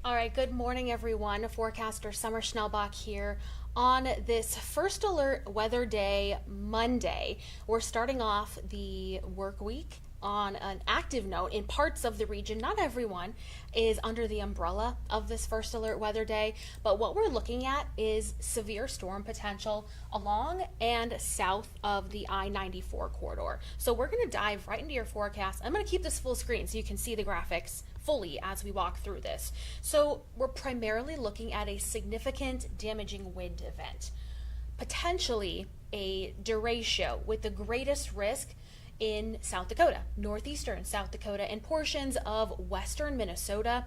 All right, good morning, everyone. Forecaster Summer Schnellbach here on this first alert weather day, Monday. We're starting off the work week on an active note in parts of the region. Not everyone is under the umbrella of this first alert weather day, but what we're looking at is severe storm potential along and south of the I-94 corridor. So we're going to dive right into your forecast. I'm going to keep this full screen so you can see the graphics fully as we walk through this. So we're primarily looking at a significant damaging wind event, potentially a derecho with the greatest risk in South Dakota, northeastern South Dakota, and portions of western Minnesota,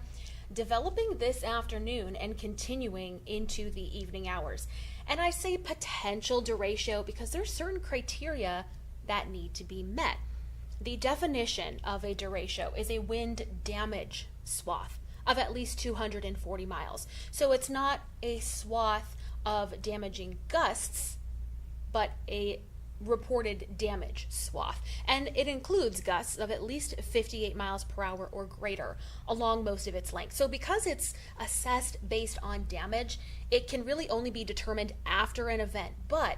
developing this afternoon and continuing into the evening hours. And I say potential derecho because there's certain criteria that need to be met. The definition of a derecho is a wind damage swath of at least 240 miles. So it's not a swath of damaging gusts, but a reported damage swath, and it includes gusts of at least 58 miles per hour or greater along most of its length. So because it's assessed based on damage, it can really only be determined after an event, but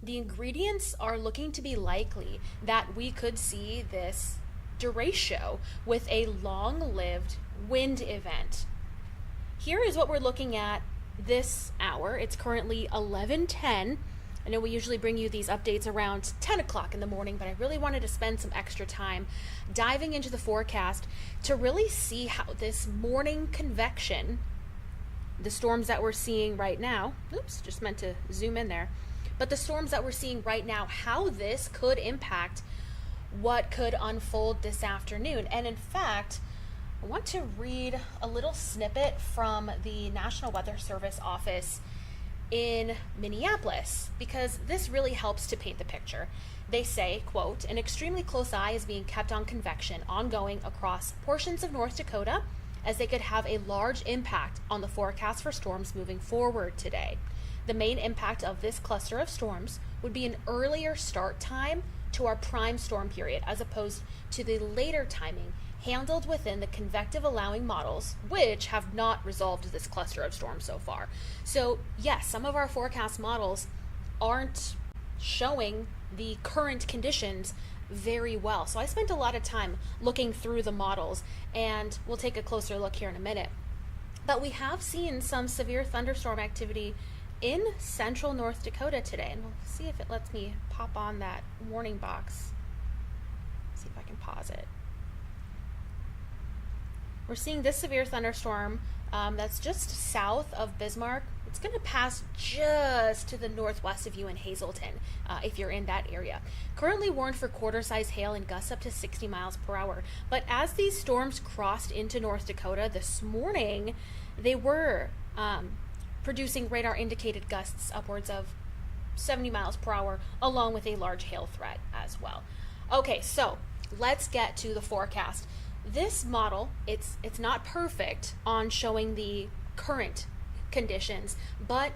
the ingredients are looking to be likely that we could see this derecho with a long-lived wind event. Here is what we're looking at this hour. It's currently 11:10. I know we usually bring you these updates around 10 o'clock in the morning, but I really wanted to spend some extra time diving into the forecast to really see how this morning convection, the storms that we're seeing right now, oops, just meant to zoom in there, but the storms that we're seeing right now, how this could impact what could unfold this afternoon. And in fact, I want to read a little snippet from the National Weather Service office in Minneapolis, because this really helps to paint the picture. They say, quote, "An extremely close eye is being kept on convection ongoing across portions of North Dakota, as they could have a large impact on the forecast for storms moving forward today. The main impact of this cluster of storms would be an earlier start time to our prime storm period, as opposed to the later timing handled within the convective allowing models, which have not resolved this cluster of storms so far." So yes, some of our forecast models aren't showing the current conditions very well. So I spent a lot of time looking through the models, and we'll take a closer look here in a minute. But we have seen some severe thunderstorm activity in central North Dakota today, and we'll see if it lets me pop on that warning box. See if I can pause it. We're seeing this severe thunderstorm that's just south of Bismarck. It's going to pass just to the northwest of you in Hazleton, if you're in that area. Currently warned for quarter-size hail and gusts up to 60 miles per hour. But as these storms crossed into North Dakota this morning, they were producing radar-indicated gusts upwards of 70 miles per hour, along with a large hail threat as well. Okay, so let's get to the forecast. This model, it's not perfect on showing the current conditions, but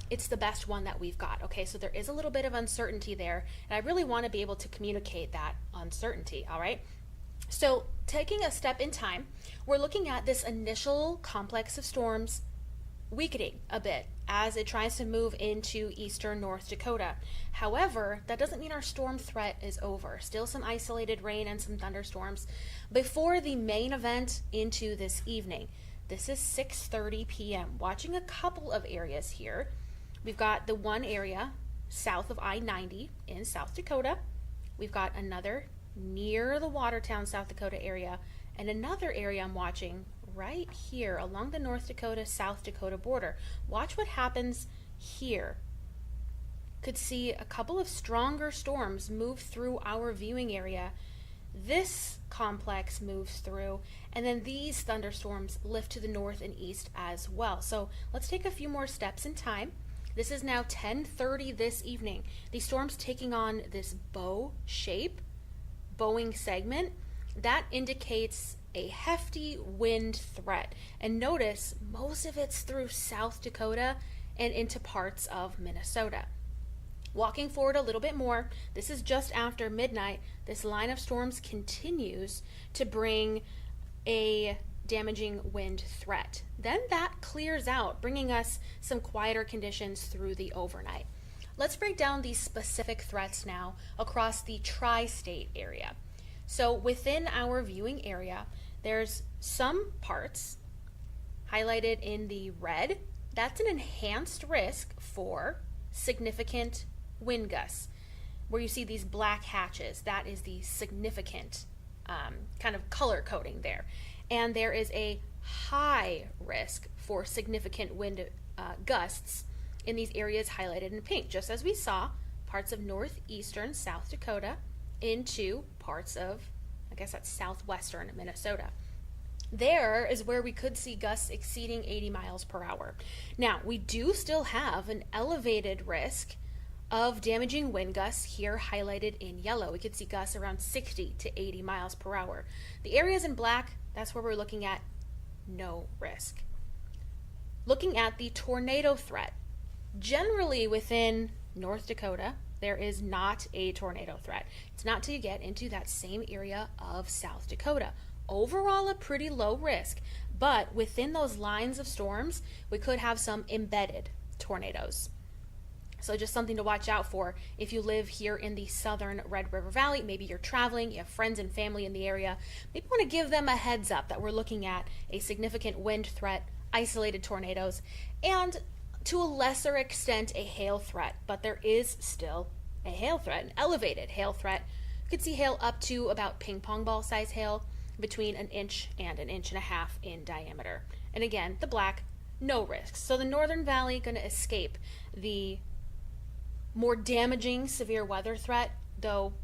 it's the best one that we've got. Okay, so there is a little bit of uncertainty there, and I really want to be able to communicate that uncertainty, all right? So taking a step in time, we're looking at this initial complex of storms weakening a bit as it tries to move into eastern North Dakota. However, that doesn't mean our storm threat is over. Still some isolated rain and some thunderstorms before the main event into this evening. This is 6:30 p.m. Watching a couple of areas here. We've got the one area south of I-90 in South Dakota. We've got another near the Watertown, South Dakota area, and another area I'm watching right here along the North Dakota-South Dakota border. Watch what happens here. Could see a couple of stronger storms move through our viewing area. This complex moves through, and then these thunderstorms lift to the north and east as well. So let's take a few more steps in time. This is now 10:30 this evening. The storm's taking on this bow shape, bowing segment. That indicates a hefty wind threat. And notice most of it's through South Dakota and into parts of Minnesota. Walking forward a little bit more, this is just after midnight. This line of storms continues to bring a damaging wind threat. Then that clears out, bringing us some quieter conditions through the overnight. Let's break down these specific threats now across the tri-state area. So within our viewing area, there's some parts highlighted in the red. That's an enhanced risk for significant wind gusts. Where you see these black hatches, that is the significant kind of color coding there. And there is a high risk for significant wind gusts in these areas highlighted in pink, just as we saw parts of northeastern South Dakota into parts of, I guess that's southwestern Minnesota. There is where we could see gusts exceeding 80 miles per hour. Now, we do still have an elevated risk of damaging wind gusts here highlighted in yellow. We could see gusts around 60 to 80 miles per hour. The areas in black, that's where we're looking at no risk. Looking at the tornado threat, generally within North Dakota, there is not a tornado threat. It's not till you get into that same area of South Dakota. Overall, a pretty low risk, but within those lines of storms, we could have some embedded tornadoes. So just something to watch out for if you live here in the southern Red River Valley. Maybe you're traveling, you have friends and family in the area. Maybe you want to give them a heads up that we're looking at a significant wind threat, isolated tornadoes, and to a lesser extent a hail threat. But there is still a hail threat, an elevated hail threat. You could see hail up to about ping pong ball size hail, between an inch and an inch and a half in diameter. And again, the black, no risks. So the Northern Valley going to escape the more damaging severe weather threat, though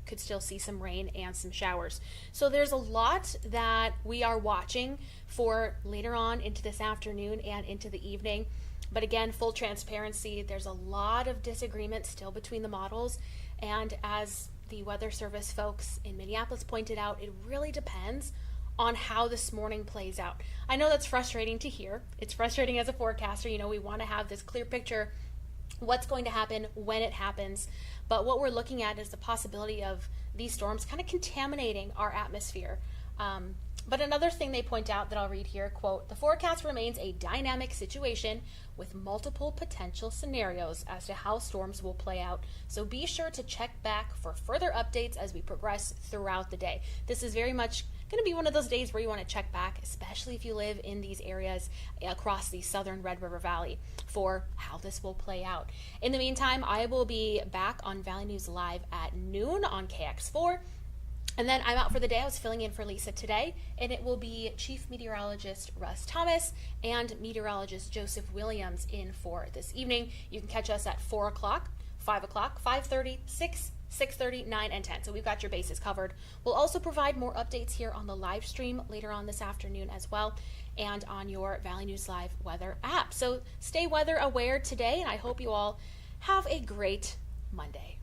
could still see some rain and some showers. So there's a lot that we are watching for later on into this afternoon and into the evening. But again, full transparency, there's a lot of disagreement still between the models. And as the Weather Service folks in Minneapolis pointed out, it really depends on how this morning plays out. I know that's frustrating to hear. It's frustrating as a forecaster. We want to have this clear picture, what's going to happen when it happens. But what we're looking at is the possibility of these storms kind of contaminating our atmosphere. But another thing they point out that I'll read here, quote, "The forecast remains a dynamic situation with multiple potential scenarios as to how storms will play out. So be sure to check back for further updates as we progress throughout the day." This is very much going to be one of those days where you want to check back, especially if you live in these areas across the southern Red River Valley, for how this will play out. In the meantime, I will be back on Valley News Live at noon on KX4. And then I'm out for the day. I was filling in for Lisa today, and it will be Chief Meteorologist Russ Thomas and Meteorologist Joseph Williams in for this evening. You can catch us at 4 o'clock, 5 o'clock, 5:30, 6, 6:30, 9, and 10. So we've got your bases covered. We'll also provide more updates here on the live stream later on this afternoon as well, and on your Valley News Live weather app. So stay weather aware today, and I hope you all have a great Monday.